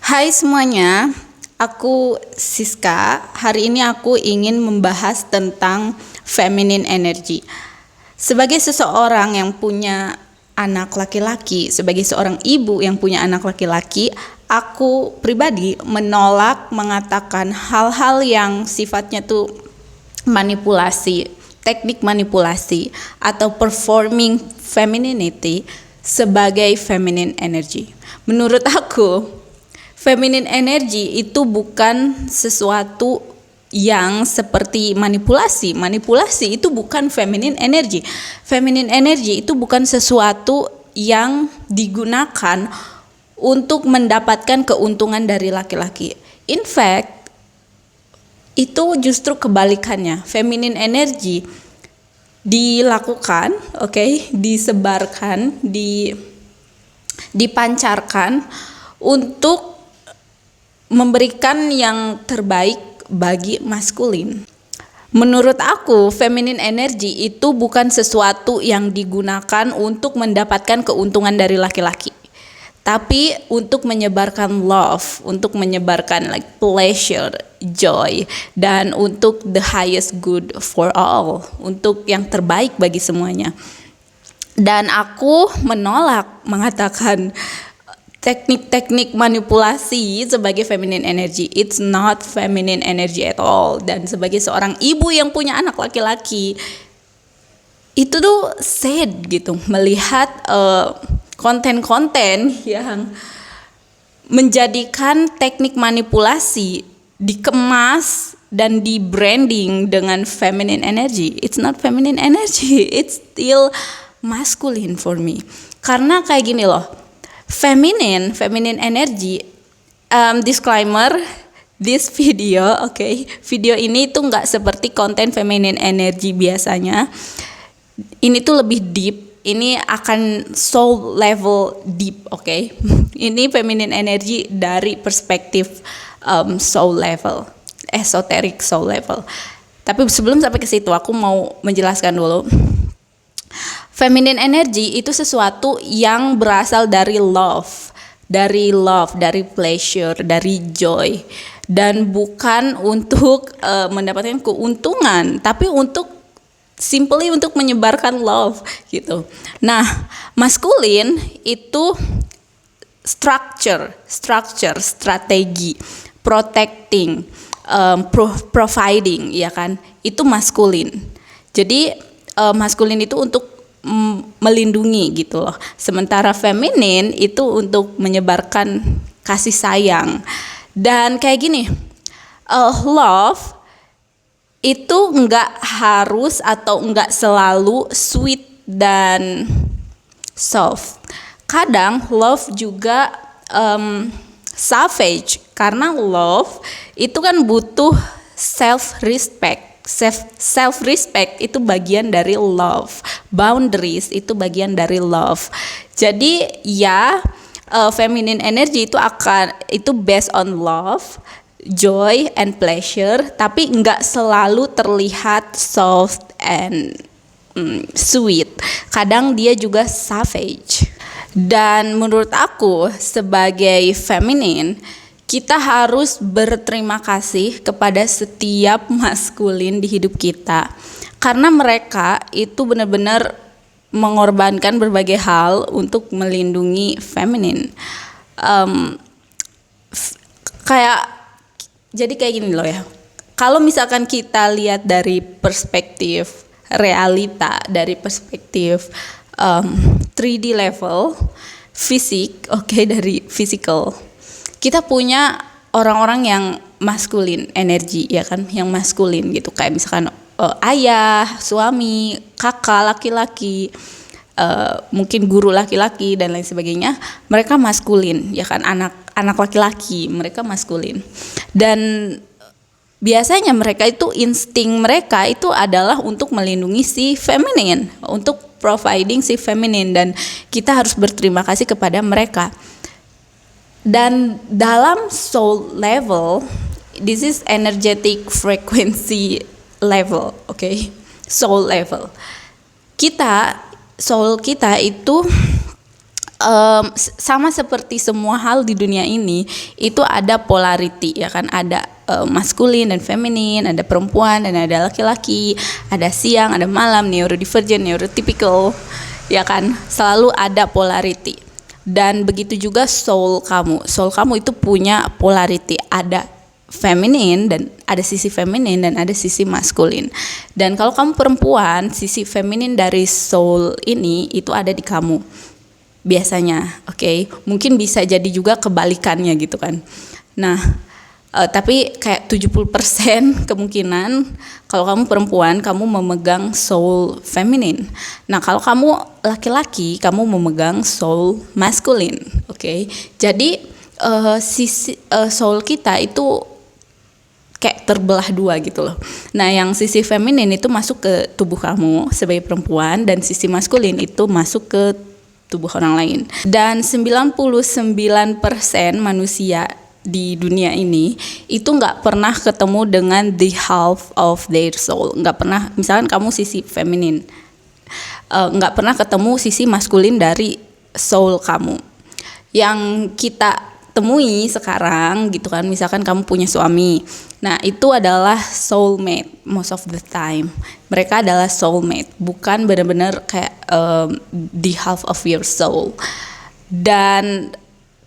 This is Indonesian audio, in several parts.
Hai semuanya, aku Siska. Hari ini aku ingin membahas tentang feminine energy. Sebagai seseorang yang punya anak laki-laki, sebagai seorang ibu yang punya anak laki-laki, aku pribadi menolak mengatakan hal-hal yang sifatnya tuh manipulasi, teknik manipulasi atau performing femininity sebagai feminine energy. Menurut aku, feminine energy itu bukan sesuatu yang seperti manipulasi. Manipulasi itu bukan feminine energy. Feminine energy itu bukan sesuatu yang digunakan untuk mendapatkan keuntungan dari laki-laki. In fact, itu justru kebalikannya. Feminine energy dilakukan, disebarkan, dipancarkan untuk memberikan yang terbaik bagi maskulin. Menurut aku, feminine energy itu bukan sesuatu yang digunakan untuk mendapatkan keuntungan dari laki-laki, tapi untuk menyebarkan love, untuk menyebarkan pleasure, joy, dan untuk the highest good for all, untuk yang terbaik bagi semuanya. Dan aku menolak mengatakan teknik-teknik manipulasi sebagai feminine energy. It's not feminine energy at all. Dan sebagai seorang ibu yang punya anak laki-laki, itu tuh sad gitu melihat konten-konten yang menjadikan teknik manipulasi dikemas dan di branding dengan feminine energy. It's not feminine energy, it's still masculine for me. Karena kayak gini loh, feminine energy, disclaimer, this video, video ini tuh nggak seperti konten feminine energy biasanya. Ini tuh lebih deep. Ini akan soul level deep, Ini feminine energy dari perspektif soul level, esoteric soul level. Tapi sebelum sampai ke situ, aku mau menjelaskan dulu. Feminine energy itu sesuatu yang berasal dari love, dari pleasure, dari joy, dan bukan untuk mendapatkan keuntungan, tapi simply untuk menyebarkan love gitu. Nah, maskulin itu strategi, protecting, providing, ya kan? Itu maskulin. Jadi maskulin itu untuk melindungi gitu loh. Sementara feminin itu untuk menyebarkan kasih sayang. Dan kayak gini, love itu enggak harus atau enggak selalu sweet dan soft. Kadang love juga savage, karena love itu kan butuh self-respect. Self-respect itu bagian dari love. Boundaries itu bagian dari love. Jadi ya, feminine energy itu based on love, joy and pleasure, tapi nggak selalu terlihat soft and sweet. Kadang dia juga savage. Dan menurut aku sebagai feminine, kita harus berterima kasih kepada setiap maskulin di hidup kita, karena mereka itu benar-benar mengorbankan berbagai hal untuk melindungi feminin. Jadi kayak gini loh ya. Kalau misalkan kita lihat dari perspektif realita, dari perspektif 3D level, fisik, dari physical, kita punya orang-orang yang maskulin energi, ya kan, yang maskulin gitu, kayak misalkan ayah, suami, kakak laki-laki, mungkin guru laki-laki dan lain sebagainya. Mereka maskulin, ya kan, anak laki-laki, mereka maskulin. Dan biasanya mereka itu, insting mereka itu adalah untuk melindungi si feminin, untuk providing si feminin, dan kita harus berterima kasih kepada mereka. Dan dalam soul level, this is energetic frequency level, soul level. Soul kita itu sama seperti semua hal di dunia ini itu ada polarity ya kan, ada maskulin dan feminin, ada perempuan dan ada laki-laki, ada siang, ada malam, neurodivergent, neurotypical ya kan, selalu ada polarity. Dan begitu juga soul kamu itu punya polarity, ada feminin dan ada sisi feminin dan ada sisi maskulin. Dan kalau kamu perempuan, sisi feminin dari soul ini itu ada di kamu biasanya, oke. Mungkin bisa jadi juga kebalikannya gitu kan. Nah, tapi kayak 70% kemungkinan kalau kamu perempuan kamu memegang soul feminin. Nah, kalau kamu laki-laki kamu memegang soul maskulin, oke. Jadi sisi soul kita itu kayak terbelah dua gitu loh. Nah, yang sisi feminin itu masuk ke tubuh kamu sebagai perempuan dan sisi maskulin itu masuk ke tubuh orang lain. Dan 99% manusia di dunia ini itu nggak pernah ketemu dengan the half of their soul. Nggak pernah, misalkan kamu sisi feminin, nggak pernah ketemu sisi maskulin dari soul kamu. Yang kita temui sekarang gitu kan, misalkan kamu punya suami, nah itu adalah soulmate most of the time. Mereka adalah soulmate, bukan benar-benar kayak the half of your soul. Dan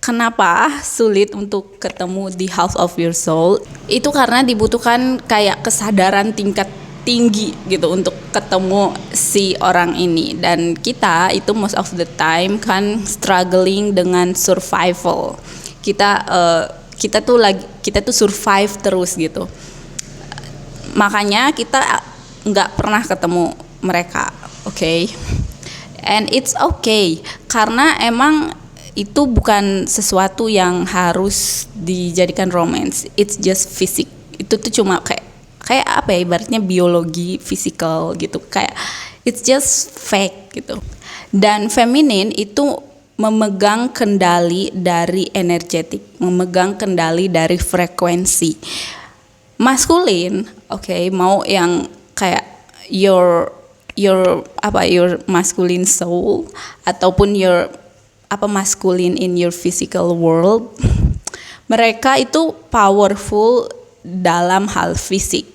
kenapa sulit untuk ketemu the half of your soul? Itu karena dibutuhkan kayak kesadaran tingkat tinggi gitu untuk ketemu si orang ini. Dan kita itu most of the time kan struggling dengan survival. Kita tuh survive terus gitu. Makanya kita nggak pernah ketemu mereka, oke? And it's okay karena emang itu bukan sesuatu yang harus dijadikan romance. It's just fisik. Itu tuh cuma kayak apa ya, ibaratnya biologi, physical gitu. Kayak it's just fake gitu. Dan feminin itu memegang kendali dari energetik, memegang kendali dari frekuensi. Maskulin, oke, mau yang kayak your masculine soul ataupun your masculine in your physical world, mereka itu powerful dalam hal fisik,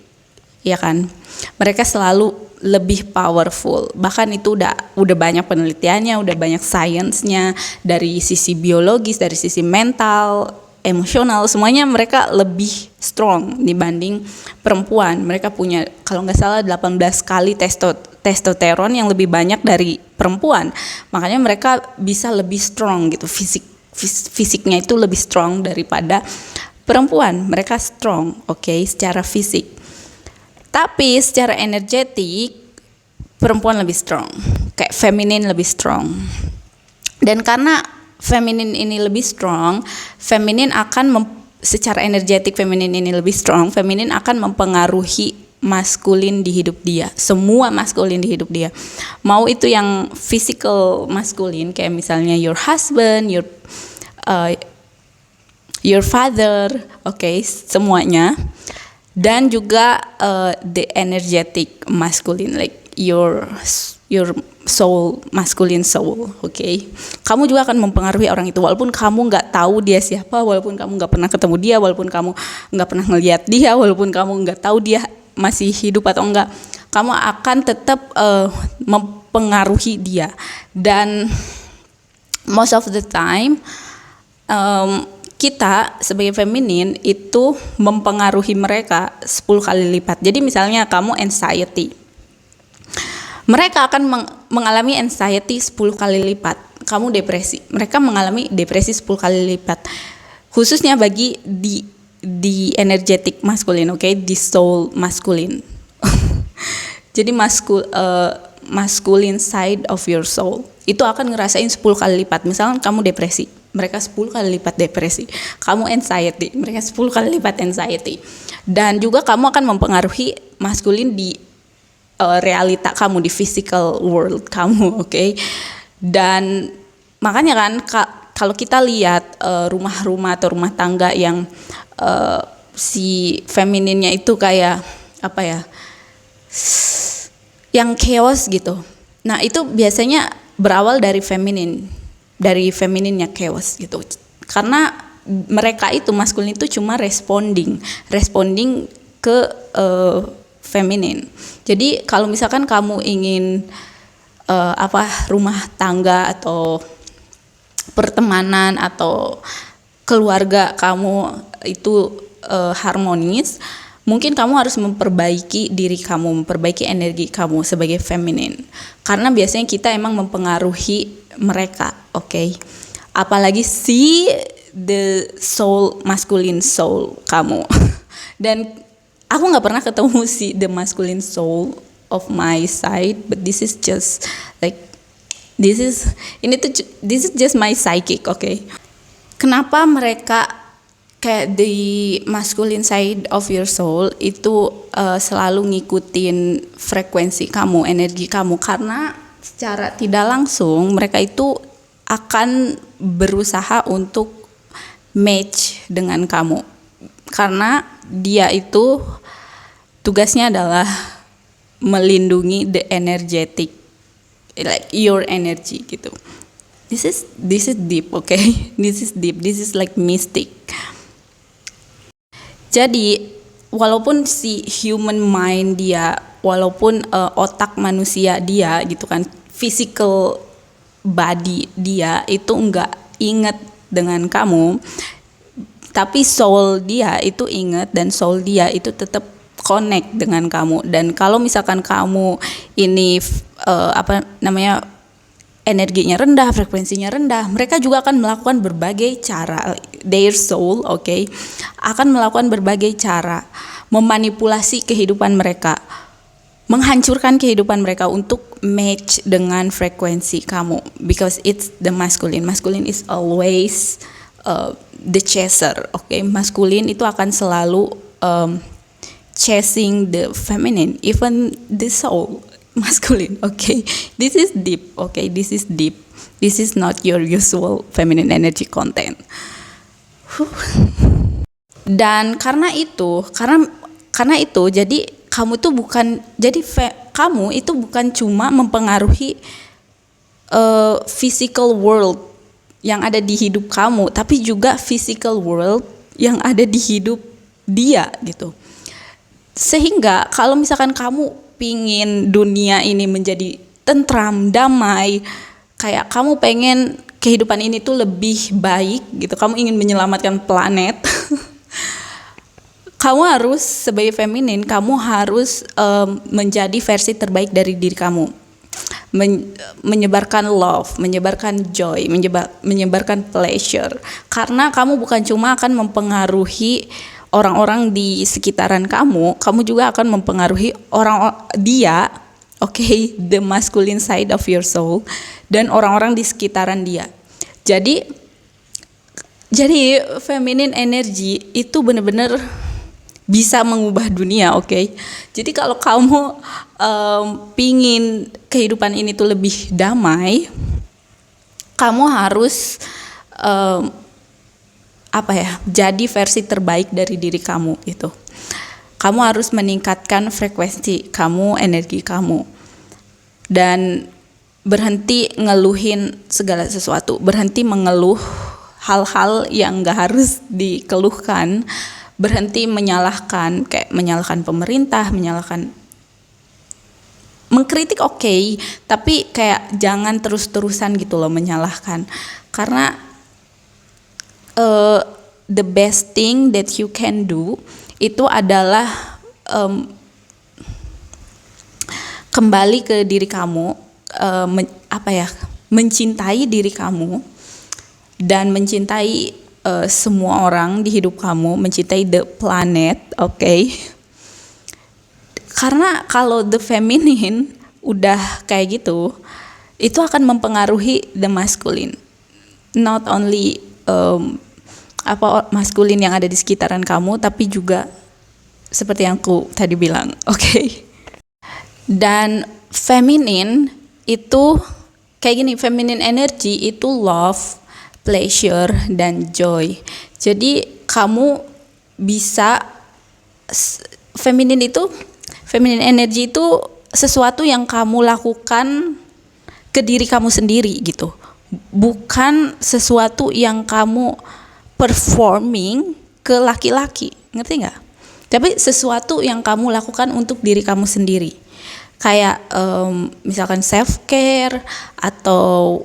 ya kan? Mereka selalu lebih powerful, bahkan itu udah banyak penelitiannya, udah banyak sainsnya, dari sisi biologis, dari sisi mental, emosional, semuanya mereka lebih strong dibanding perempuan. Mereka punya kalau nggak salah 18 kali testosteron yang lebih banyak dari perempuan, makanya mereka bisa lebih strong gitu, fisiknya itu lebih strong daripada perempuan. Mereka strong, oke, secara fisik. Tapi secara energetik perempuan lebih strong, kayak feminin lebih strong. Dan karena feminin ini lebih strong, feminin akan secara energetik feminin ini lebih strong, feminin akan mempengaruhi maskulin di hidup dia, semua maskulin di hidup dia. Mau itu yang physical maskulin kayak misalnya your husband, your father, oke, semuanya. Dan juga the energetic masculine, like your soul, masculine soul, oke. Kamu juga akan mempengaruhi orang itu, walaupun kamu nggak tahu dia siapa, walaupun kamu nggak pernah ketemu dia, walaupun kamu nggak pernah ngelihat dia, walaupun kamu nggak tahu dia masih hidup atau enggak, kamu akan tetap mempengaruhi dia. Dan most of the time kita sebagai feminin itu mempengaruhi mereka 10 kali lipat. Jadi misalnya kamu anxiety, mereka akan mengalami anxiety 10 kali lipat. Kamu depresi, mereka mengalami depresi 10 kali lipat. Khususnya bagi di energetic maskulin, oke, di soul maskulin. Jadi masculine side of your soul itu akan ngerasain 10 kali lipat. Misalnya kamu depresi, mereka 10 kali lipat depresi. Kamu anxiety, mereka 10 kali lipat anxiety. Dan juga kamu akan mempengaruhi maskulin di realita kamu, di physical world kamu, oke? Dan makanya kan kalau kita lihat rumah-rumah atau rumah tangga yang si femininnya itu kayak apa ya, yang chaos gitu. Nah itu biasanya berawal dari feminin. dari femininnya chaos gitu. Karena mereka itu maskulin itu cuma responding ke feminin. Jadi kalau misalkan kamu ingin rumah tangga atau pertemanan atau keluarga kamu itu harmonis, mungkin kamu harus memperbaiki diri kamu, memperbaiki energi kamu sebagai feminin. Karena biasanya kita emang mempengaruhi mereka, oke? Apalagi the soul, masculine soul kamu. Dan aku nggak pernah ketemu the masculine soul of my side, but this is just like this is just my psychic, okay? Kenapa mereka kayak the masculine side of your soul itu selalu ngikutin frekuensi kamu, energi kamu? Karena secara tidak langsung mereka itu akan berusaha untuk match dengan kamu. Karena dia itu tugasnya adalah melindungi the energetic, like your energy gitu. This is deep, okay? This is deep. This is like mystic. Jadi walaupun si human mind dia, walaupun otak manusia dia gitu kan, physical body dia itu enggak ingat dengan kamu, tapi soul dia itu ingat dan soul dia itu tetap connect dengan kamu. Dan kalau misalkan kamu ini energinya rendah, frekuensinya rendah, mereka juga akan melakukan berbagai cara, their soul, okay, akan melakukan berbagai cara memanipulasi kehidupan mereka, menghancurkan kehidupan mereka untuk match dengan frekuensi kamu, because it's the masculine. Masculine is always the chaser, okay? Masculine itu akan selalu chasing the feminine, even the soul. Masculine, okay? This is deep, okay? This is deep. This is not your usual feminine energy content. Dan karena itu, jadi kamu tuh bukan, jadi kamu itu bukan cuma mempengaruhi physical world yang ada di hidup kamu, tapi juga physical world yang ada di hidup dia gitu. Sehingga kalau misalkan kamu pingin dunia ini menjadi tentram, damai, kayak kamu pengen kehidupan ini tuh lebih baik gitu, kamu ingin menyelamatkan planet, kamu harus sebagai feminin, kamu harus menjadi versi terbaik dari diri kamu, menyebarkan love, menyebarkan joy, menyebarkan pleasure. Karena kamu bukan cuma akan mempengaruhi orang-orang di sekitaran kamu juga akan mempengaruhi dia, okay, the masculine side of your soul, dan orang-orang di sekitaran dia. Jadi feminine energy itu benar-benar bisa mengubah dunia, okay? Jadi kalau kamu pingin kehidupan ini tuh lebih damai, kamu harus jadi versi terbaik dari diri kamu gitu. Kamu harus meningkatkan frekuensi kamu, energi kamu, dan berhenti ngeluhin segala sesuatu, berhenti mengeluh hal-hal yang nggak harus dikeluhkan, berhenti menyalahkan, kayak menyalahkan pemerintah, mengkritik okay, tapi kayak jangan terus-terusan gitu loh menyalahkan. Karena the best thing that you can do itu adalah kembali ke diri kamu, mencintai diri kamu dan mencintai semua orang di hidup kamu, mencintai the planet, okay? Karena kalau the feminine udah kayak gitu, itu akan mempengaruhi the masculine, not only maskulin yang ada di sekitaran kamu, tapi juga seperti yang aku tadi bilang, okay? Dan feminin itu kayak gini, feminine energy itu love, pleasure, dan joy. Jadi kamu bisa, feminine energy itu sesuatu yang kamu lakukan ke diri kamu sendiri gitu, bukan sesuatu yang kamu performing ke laki-laki, ngerti nggak? Tapi sesuatu yang kamu lakukan untuk diri kamu sendiri, kayak misalkan self care atau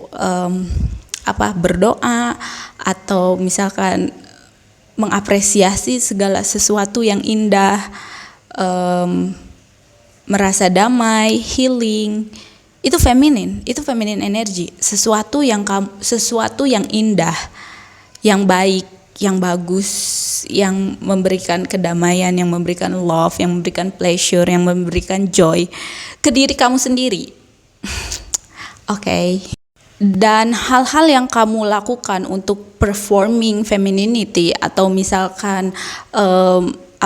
berdoa, atau misalkan mengapresiasi segala sesuatu yang indah, merasa damai, healing. Itu feminine energy, sesuatu yang indah, yang baik, yang bagus, yang memberikan kedamaian, yang memberikan love, yang memberikan pleasure, yang memberikan joy ke diri kamu sendiri. Oke. Dan hal-hal yang kamu lakukan untuk performing femininity, atau misalkan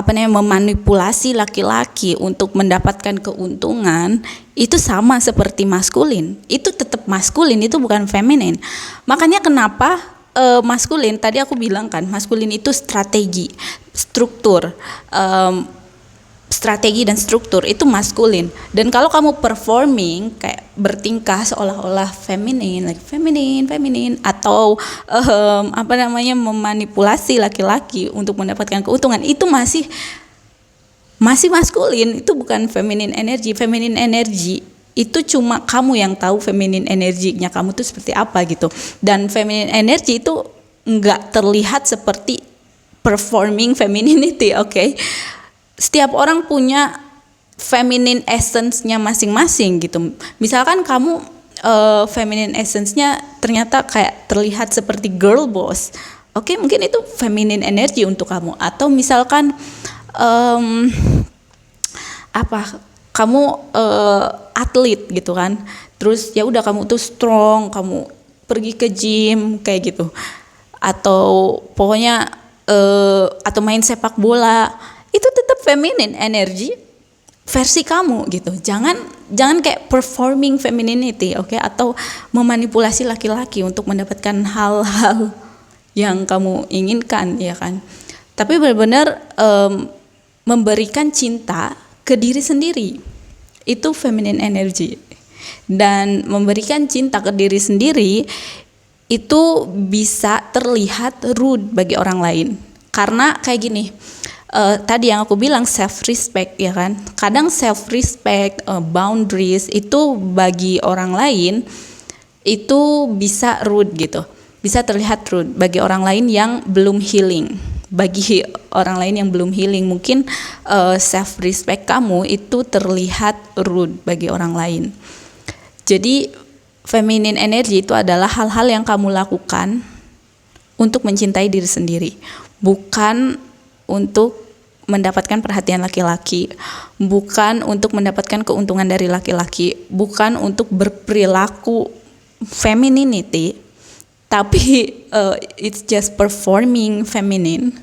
memanipulasi laki-laki untuk mendapatkan keuntungan, itu sama seperti maskulin. Itu tetap maskulin, itu bukan feminin. Makanya kenapa maskulin, tadi aku bilang kan, maskulin itu strategi, struktur, strategi dan struktur itu maskulin. Dan kalau kamu performing kayak bertingkah seolah-olah feminin, atau memanipulasi laki-laki untuk mendapatkan keuntungan, itu masih maskulin, itu bukan feminine energy. Feminine energy itu cuma kamu yang tahu feminine energinya kamu tuh seperti apa gitu. Dan feminine energy itu nggak terlihat seperti performing femininity, oke? Setiap orang punya feminine essence-nya masing-masing gitu. Misalkan kamu feminine essence-nya ternyata kayak terlihat seperti girl boss, oke, mungkin itu feminine energy untuk kamu. Atau misalkan kamu atlet gitu kan, terus ya udah kamu tuh strong, kamu pergi ke gym kayak gitu, atau pokoknya atau main sepak bola, itu tetap feminine energy versi kamu gitu. Jangan kayak performing femininity, oke? Atau memanipulasi laki-laki untuk mendapatkan hal-hal yang kamu inginkan, ya kan? Tapi benar-benar memberikan cinta ke diri sendiri, itu feminine energy. Dan memberikan cinta ke diri sendiri itu bisa terlihat rude bagi orang lain, karena kayak gini. Tadi yang aku bilang self respect, ya kan? Kadang self respect, boundaries itu bagi orang lain itu bisa rude gitu, bisa terlihat rude bagi orang lain yang belum healing. Bagi orang lain yang belum healing, mungkin self respect kamu itu terlihat rude bagi orang lain. Jadi feminine energy itu adalah hal-hal yang kamu lakukan untuk mencintai diri sendiri, bukan untuk mendapatkan perhatian laki-laki, bukan untuk mendapatkan keuntungan dari laki-laki, bukan untuk berperilaku femininity, tapi it's just performing feminine.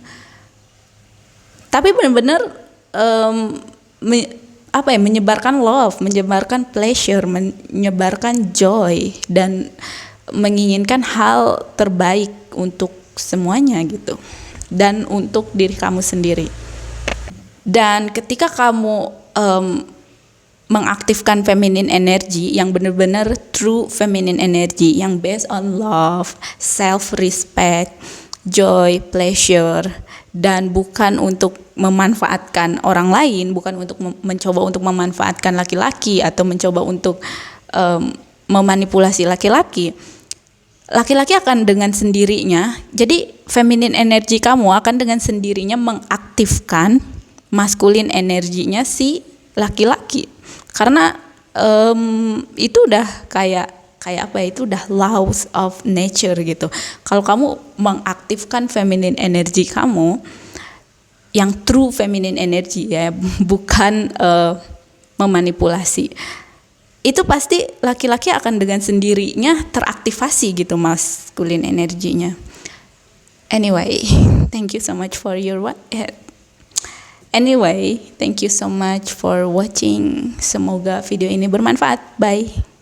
Tapi benar-benar menyebarkan love, menyebarkan pleasure, menyebarkan joy, dan menginginkan hal terbaik untuk semuanya gitu, dan untuk diri kamu sendiri. Dan ketika kamu mengaktifkan feminine energy yang benar-benar true feminine energy, yang based on love, self respect, joy, pleasure, dan bukan untuk memanfaatkan orang lain, bukan untuk mencoba untuk memanfaatkan laki-laki atau mencoba untuk memanipulasi laki-laki. Laki-laki akan dengan sendirinya, jadi feminine energy kamu akan dengan sendirinya mengaktifkan masculine energinya si laki-laki, karena itu udah kayak itu udah laws of nature gitu. Kalau kamu mengaktifkan feminine energy kamu, yang true feminine energy ya, bukan memanipulasi, itu pasti laki-laki akan dengan sendirinya teraktivasi gitu masculine energinya. Anyway, thank you so much for your Anyway, thank you so much for watching. Semoga video ini bermanfaat. Bye.